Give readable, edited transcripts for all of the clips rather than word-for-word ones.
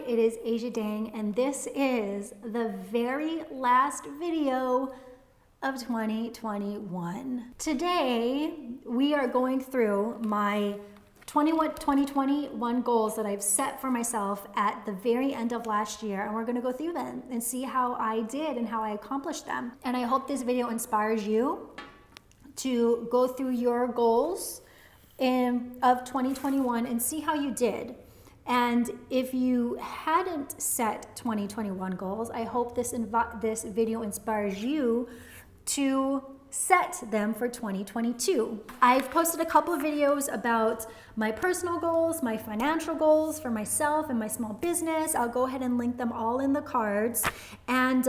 it is Ajadang, and this is the very last video of 2021. Today, we are going through my 2021 goals that I've set for myself at the very end of last year, and we're gonna go through them and see how I did and how I accomplished them. And I hope this video inspires you to go through your goals of 2021 and see how you did. And if you hadn't set 2021 goals, I hope this video inspires you to set them for 2022. I've posted a couple of videos about my personal goals, my financial goals for myself and my small business. I'll go ahead and link them all in the cards. And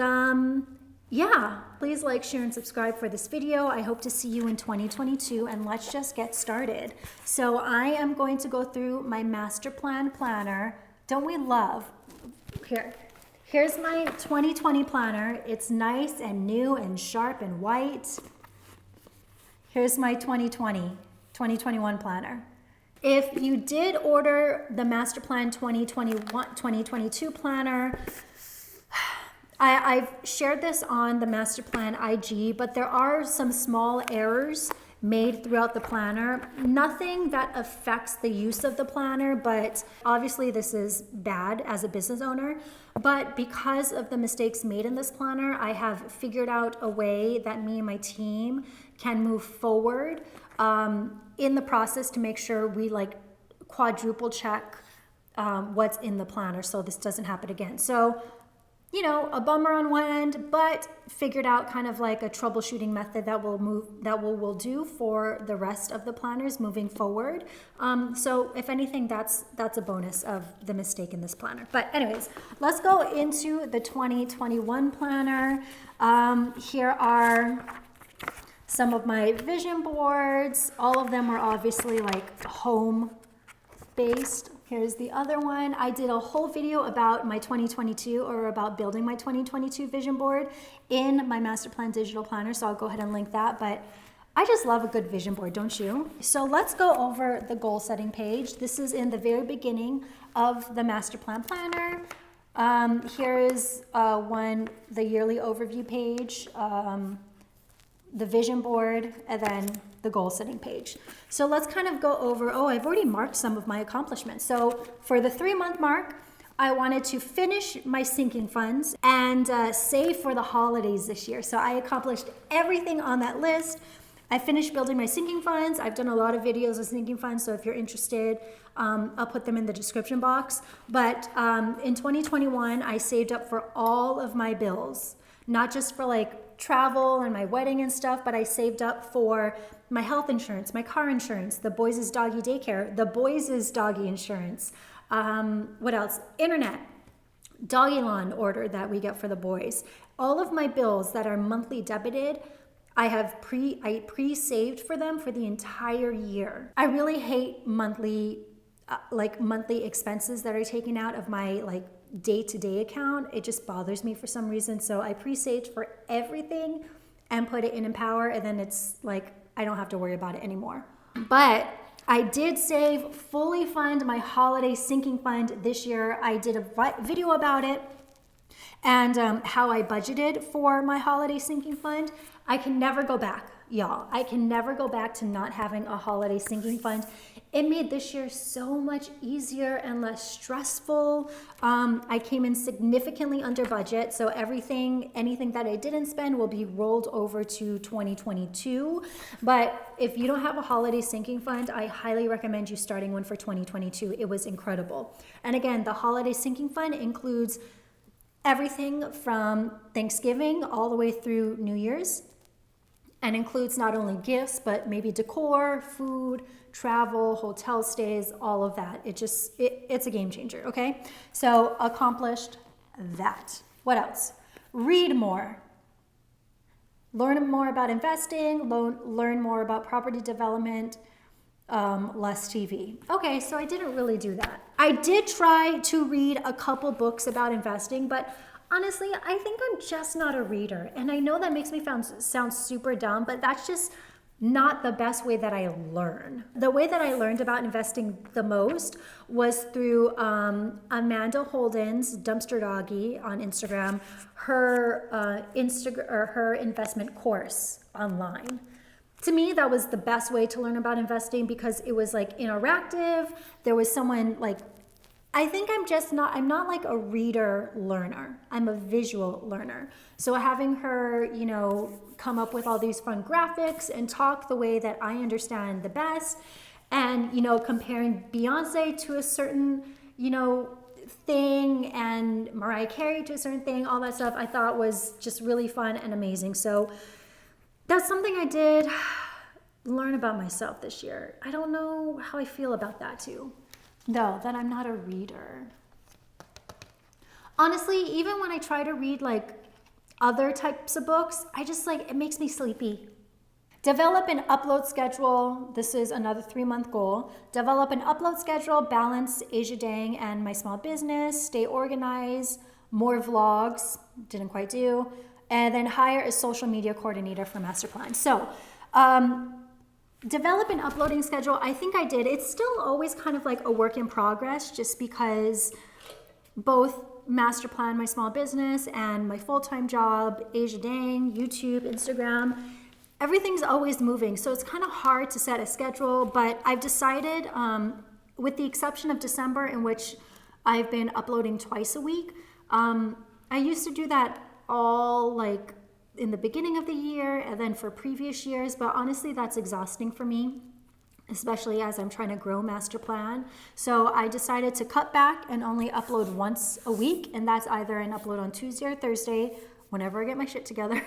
yeah, please like, share, and subscribe for this video. I hope to see you in 2022, and let's just get started. So I am going to go through my master plan planner. Don't we love? Here's my 2020 planner. It's nice and new and sharp and white. Here's my 2021 planner. If you did order the master plan 2022 planner, I've shared this on the master plan IG, but there are some small errors made throughout the planner. Nothing that affects the use of the planner, but obviously this is bad as a business owner. But because of the mistakes made in this planner, I have figured out a way that me and my team can move forward in the process to make sure we quadruple check what's in the planner so this doesn't happen again. So, you know, a bummer on one end, but figured out kind of like a troubleshooting method that we'll do for the rest of the planners moving forward. So if anything, that's a bonus of the mistake in this planner. But anyways, let's go into the 2021 planner. Here are some of my vision boards. All of them are obviously like home based. Here's the other one. I did a whole video about my 2022 or about building my 2022 vision board in my master plan digital planner. So I'll go ahead and link that. But I just love a good vision board, don't you? So let's go over the goal setting page. This is in the very beginning of the master plan planner. Here is the yearly overview page, the vision board, and then the goal setting page. So let's kind of go over, I've already marked some of my accomplishments. So for the 3-month mark, I wanted to finish my sinking funds and save for the holidays this year. So I accomplished everything on that list. I finished building my sinking funds. I've done a lot of videos of sinking funds, so if you're interested, I'll put them in the description box. But in 2021, I saved up for all of my bills, not just for travel and my wedding and stuff, but I saved up for my health insurance, my car insurance, the boys' doggy daycare, the boys' doggy insurance, what else? Internet, doggy lawn order that we get for the boys. All of my bills that are monthly debited, I pre-saved for them for the entire year. I really hate monthly expenses that are taken out of my day-to-day account. It just bothers me for some reason. So I pre-saved for everything and put it in Empower, and then it's I don't have to worry about it anymore. But I did fully fund my holiday sinking fund this year. I did a video about it and how I budgeted for my holiday sinking fund. I can never go back, y'all. I can never go back to not having a holiday sinking fund. It made this year so much easier and less stressful. I came in significantly under budget, so anything that I didn't spend will be rolled over to 2022. But if you don't have a holiday sinking fund, I highly recommend you starting one for 2022. It was incredible. And again, the holiday sinking fund includes everything from Thanksgiving all the way through New Year's, and includes not only gifts, but maybe decor, food, travel, hotel stays, all of that. It's a game changer, okay? So accomplished that. What else? Read more. Learn more about investing, learn more about property development, less TV. Okay, so I didn't really do that. I did try to read a couple books about investing, but honestly, I think I'm just not a reader. And I know that makes me sound super dumb, but that's just not the best way that I learn. The way that I learned about investing the most was through Amanda Holden's Dumpster Doggy on Instagram, her her investment course online. To me, that was the best way to learn about investing because it was like interactive. There was someone like, I think I'm not like a reader learner. I'm a visual learner. So having her, you know, come up with all these fun graphics and talk the way that I understand the best, and, you know, comparing Beyonce to a certain, you know, thing and Mariah Carey to a certain thing, all that stuff I thought was just really fun and amazing. So that's something I did learn about myself this year. I don't know how I feel about that too. No, that I'm not a reader. Honestly, even when I try to read like other types of books, I just like, it makes me sleepy. Develop an upload schedule. This is another 3-month goal. Develop an upload schedule, balance ajadang and my small business, stay organized, more vlogs, didn't quite do, and then hire a social media coordinator for master plan. So, develop an uploading schedule. I think I did. It's still always kind of like a work in progress just because both master plan, my small business, and my full-time job, ajadang, YouTube, Instagram, everything's always moving. So it's kind of hard to set a schedule, but I've decided, with the exception of December, in which I've been uploading twice a week. I used to do that all like in the beginning of the year and then for previous years, but honestly, that's exhausting for me, especially as I'm trying to grow master plan. So I decided to cut back and only upload once a week, and that's either an upload on Tuesday or Thursday, whenever I get my shit together.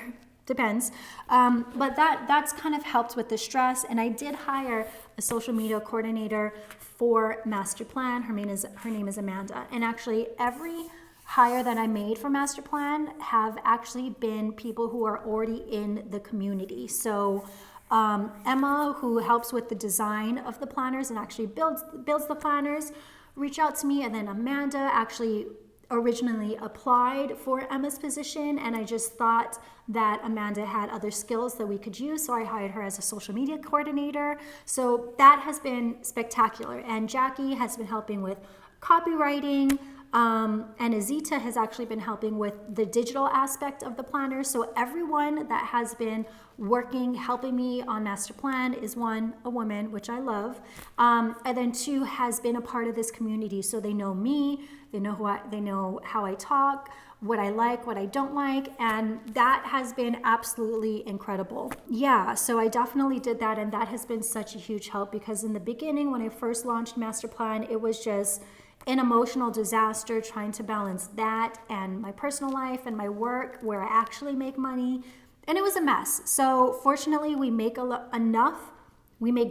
Depends. But that's kind of helped with the stress. And I did hire a social media coordinator for master plan. Her name is Amanda. And actually every hire that I made for master plan have actually been people who are already in the community. So Emma, who helps with the design of the planners and actually builds the planners, reached out to me. And then Amanda actually originally applied for Emma's position, and I just thought that Amanda had other skills that we could use, so I hired her as a social media coordinator. So that has been spectacular. And Jackie has been helping with copywriting, and Azita has actually been helping with the digital aspect of the planner. So everyone that has been working, helping me on master plan is one, a woman, which I love, and then two, has been a part of this community. So they know me, they know how I talk, what I like, what I don't like, and that has been absolutely incredible. Yeah, so I definitely did that, and that has been such a huge help, because in the beginning, when I first launched master plan, it was just an emotional disaster trying to balance that and my personal life and my work where I actually make money, and it was a mess. So fortunately, we make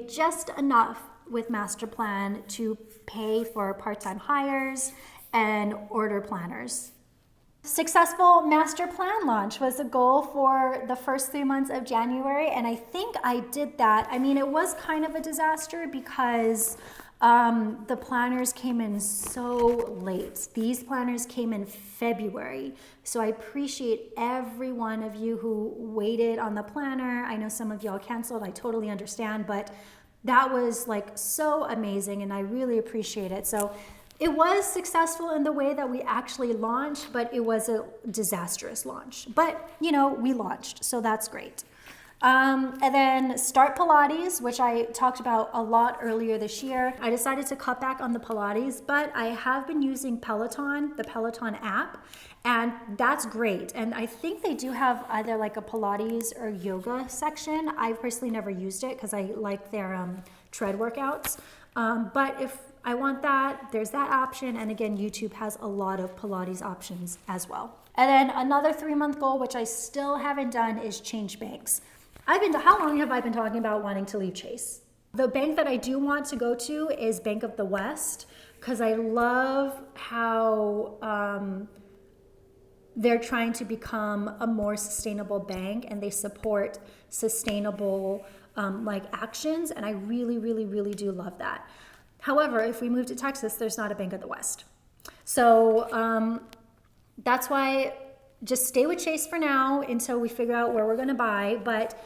just enough with master plan to pay for part-time hires and order planners. Successful master plan launch was a goal for the first 3 months of January, and I think I did that. I mean, it was kind of a disaster because the planners came in so late. These planners came in February. So I appreciate every one of you who waited on the planner. I know some of y'all canceled. I totally understand, but that was like so amazing, and I really appreciate it. So it was successful in the way that we actually launched, but it was a disastrous launch. But, you know, we launched, so that's great. And then start Pilates, which I talked about a lot earlier this year. I decided to cut back on the Pilates, but I have been using Peloton, the Peloton app, and that's great. And I think they do have either like a Pilates or yoga section. I personally never used it because I like their tread workouts. But if I want that, there's that option. And again, YouTube has a lot of Pilates options as well. And then another 3-month goal, which I still haven't done, is change banks. How long have I been talking about wanting to leave Chase? The bank that I do want to go to is Bank of the West, because I love how they're trying to become a more sustainable bank, and they support sustainable actions, and I really, really, really do love that. However, if we move to Texas, there's not a Bank of the West. So that's why just stay with Chase for now until we figure out where we're going to buy. But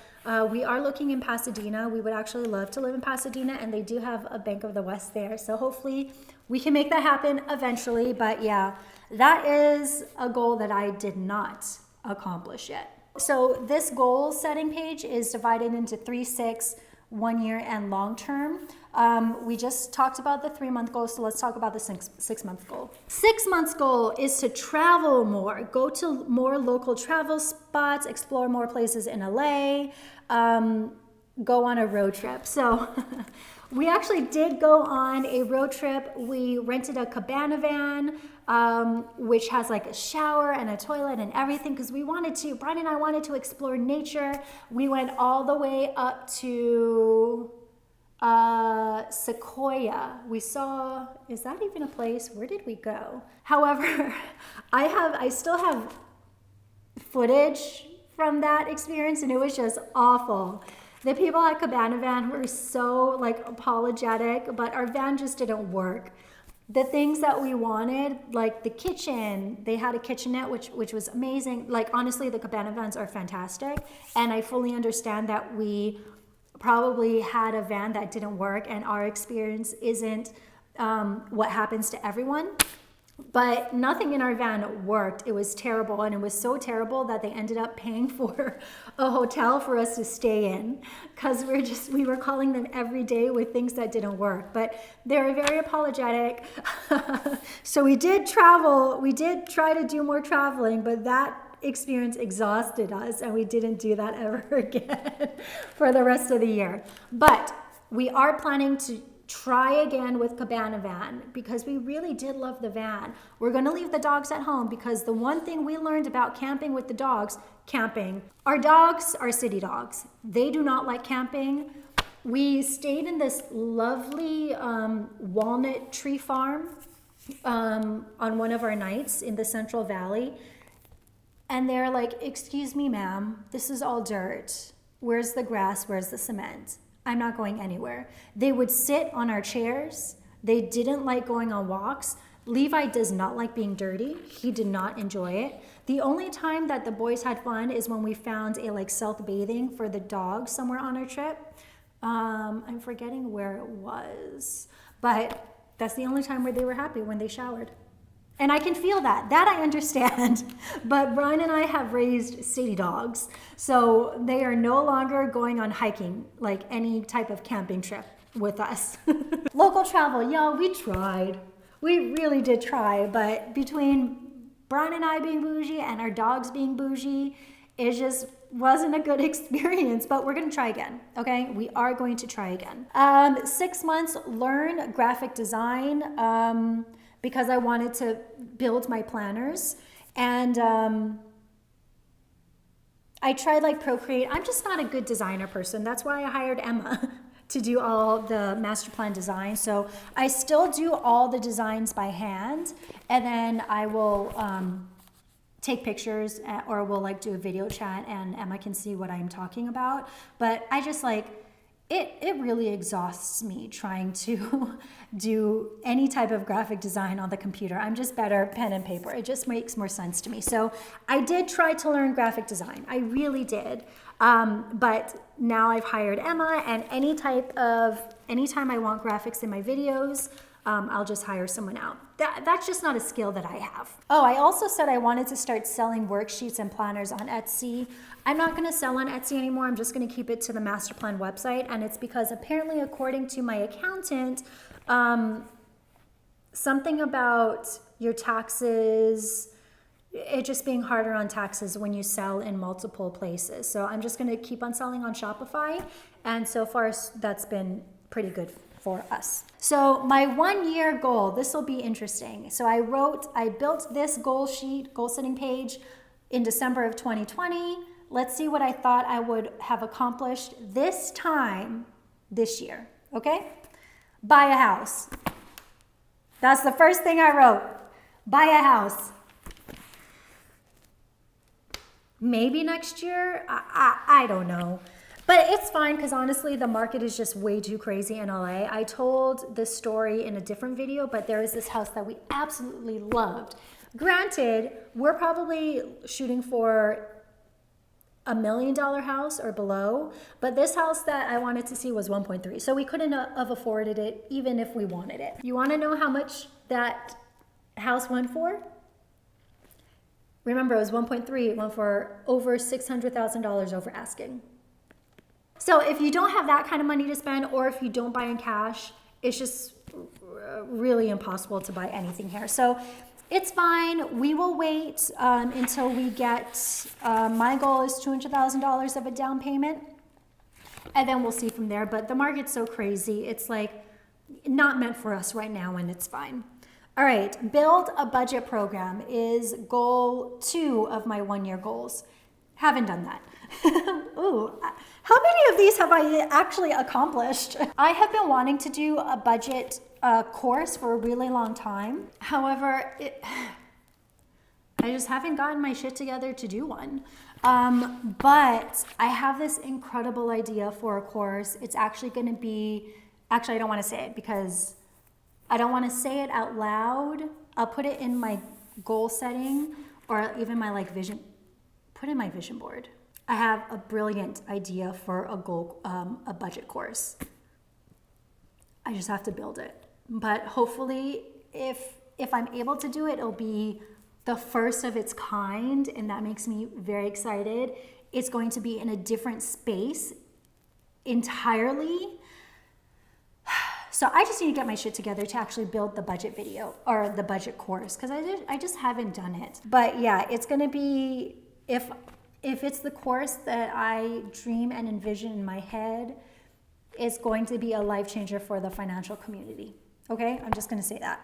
We are looking in Pasadena. We would actually love to live in Pasadena, and they do have a Bank of the West there. So hopefully we can make that happen eventually. But yeah, that is a goal that I did not accomplish yet. So this goal setting page is divided into 3, 6, 1 year, and long term. We just talked about the 3-month goal, so let's talk about the 6-month goal. 6 months goal is to travel more, go to more local travel spots, explore more places in LA, go on a road trip. So we actually did go on a road trip. We rented a cabana van, which has like a shower and a toilet and everything, because Brian and I wanted to explore nature. We went all the way up to Sequoia. We saw, is that even a place? Where did we go? However, I still have footage from that experience, and it was just awful. The people at Cabana Van were so like apologetic, but our van just didn't work. The things that we wanted, like the kitchen, they had a kitchenette, which was amazing. Like honestly, the Cabana Vans are fantastic, and I fully understand that we probably had a van that didn't work, and our experience isn't what happens to everyone. But nothing in our van worked. It was terrible, and it was so terrible that they ended up paying for a hotel for us to stay in, because we were calling them every day with things that didn't work. But they were very apologetic. So we did travel. We did try to do more traveling, but that experience exhausted us, and we didn't do that ever again for the rest of the year. But we are planning to try again with Cabana Van, because we really did love the van. We're going to leave the dogs at home, because the one thing we learned about camping with the dogs, our dogs are city dogs. They do not like camping. We stayed in this lovely walnut tree farm on one of our nights in the Central Valley. And they're like, "Excuse me, ma'am, this is all dirt. Where's the grass? Where's the cement? I'm not going anywhere." They would sit on our chairs. They didn't like going on walks. Levi does not like being dirty. He did not enjoy it. The only time that the boys had fun is when we found a like self-bathing for the dogs somewhere on our trip. I'm forgetting where it was, but that's the only time where they were happy, when they showered. And I can feel that I understand. But Brian and I have raised city dogs, so they are no longer going on hiking, like any type of camping trip with us. Local travel, y'all, we tried. We really did try, but between Brian and I being bougie and our dogs being bougie, it just wasn't a good experience. But we're gonna try again, okay? We are going to try again. 6 months, learn graphic design, because I wanted to build my planners. And I tried like Procreate. I'm just not a good designer person. That's why I hired Emma to do all the master plan design. So I still do all the designs by hand, and then I will take pictures, or we'll like do a video chat and Emma can see what I'm talking about. But I just like, it really exhausts me trying to do any type of graphic design on the computer. I'm just better pen and paper. It just makes more sense to me. So I did try to learn graphic design. I really did. But now I've hired Emma, and anytime I want graphics in my videos, I'll just hire someone out. That's just not a skill that I have. Oh, I also said I wanted to start selling worksheets and planners on Etsy. I'm not gonna sell on Etsy anymore. I'm just gonna keep it to the master plan website. And it's because apparently, according to my accountant, something about your taxes, it just being harder on taxes when you sell in multiple places. So I'm just gonna keep on selling on Shopify. And so far, that's been pretty good for us. So my 1 year goal, this will be interesting. So I built this goal setting page in December of 2020. Let's see what I thought I would have accomplished this time this year, okay? Buy a house. That's the first thing I wrote. Buy a house. Maybe next year, I don't know. But it's fine, because honestly, the market is just way too crazy in LA. I told this story in a different video, but there is this house that we absolutely loved. Granted, we're probably shooting for $1 million house or below, but this house that I wanted to see was 1.3. So we couldn't have afforded it even if we wanted it. You want to know how much that house went for? Remember, it was 1.3. It went for over $600,000 over asking. So if you don't have that kind of money to spend, or if you don't buy in cash, it's just really impossible to buy anything here. So it's fine. We will wait until we get, my goal is $200,000 of a down payment, and then we'll see from there. But the market's so crazy. It's like not meant for us right now, and it's fine. All right, build a budget program is goal 2 of my 1-year goals. Haven't done that. Ooh, how many of these have I actually accomplished? I have been wanting to do a budget course for a really long time. However, I just haven't gotten my shit together to do one. But I have this incredible idea for a course. It's actually going to be, actually I don't want to say it because I don't want to say it out loud. I'll put it in my goal setting, or even my vision, put in my vision board. I have a brilliant idea for a budget course. I just have to build it. But hopefully, if I'm able to do it, it'll be the first of its kind, and that makes me very excited. It's going to be in a different space entirely. So I just need to get my shit together to actually build the budget video or the budget course, because I just haven't done it. But yeah, it's going to be, if it's the course that I dream and envision in my head, it's going to be a life changer for the financial community. Okay, I'm just going to say that.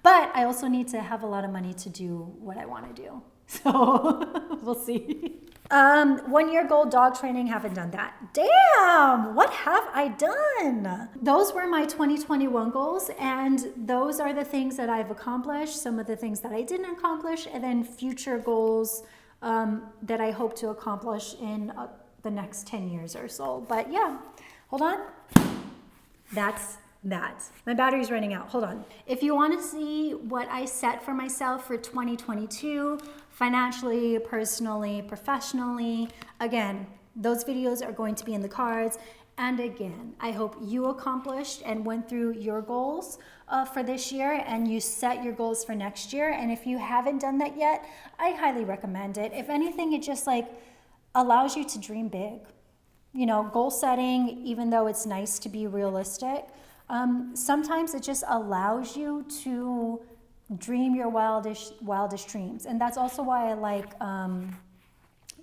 But I also need to have a lot of money to do what I want to do. So we'll see. 1-year goal, dog training, haven't done that. Damn, what have I done? Those were my 2021 goals, and those are the things that I've accomplished, some of the things that I didn't accomplish, and then future goals that I hope to accomplish in the next 10 years or so. But yeah, hold on. That's that. My battery's running out. Hold on. If you want to see what I set for myself for 2022, financially, personally, professionally, again, those videos are going to be in the cards. And again, I hope you accomplished and went through your goals for this year, and you set your goals for next year. And if you haven't done that yet, I highly recommend it. If anything, it just allows you to dream big. You know, goal setting, even though it's nice to be realistic, sometimes it just allows you to dream your wildest dreams. And that's also why I like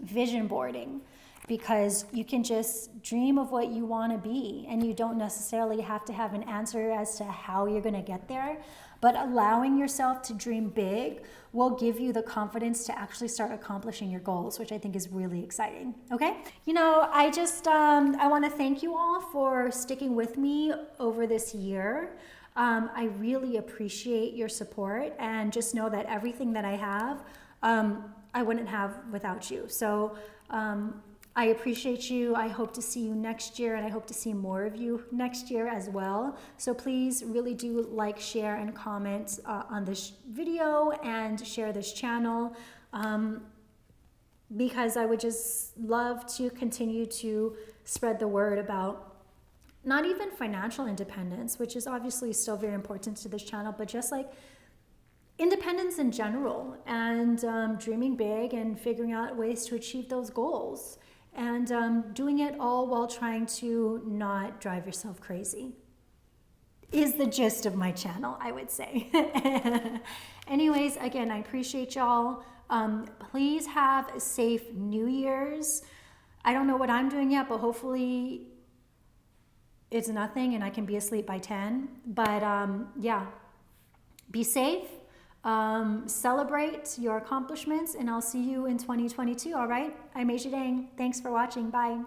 vision boarding, because you can just dream of what you want to be, and you don't necessarily have to have an answer as to how you're going to get there. But allowing yourself to dream big will give you the confidence to actually start accomplishing your goals, which I think is really exciting. Okay? You know, I just, I want to thank you all for sticking with me over this year. I really appreciate your support, and just know that everything that I have, I wouldn't have without you. So, I appreciate you. I hope to see you next year, and I hope to see more of you next year as well. So please really do like, share, and comment on this video, and share this channel, because I would just love to continue to spread the word about not even financial independence, which is obviously still very important to this channel, but just independence in general, and dreaming big and figuring out ways to achieve those goals. And doing it all while trying to not drive yourself crazy is the gist of my channel, I would say. Anyways, again, I appreciate y'all. Please have a safe New Year's. I don't know what I'm doing yet, but hopefully it's nothing and I can be asleep by 10. But yeah, be safe. Celebrate your accomplishments, and I'll see you in 2022. All right, I'm Ajadang. Thanks for watching. Bye.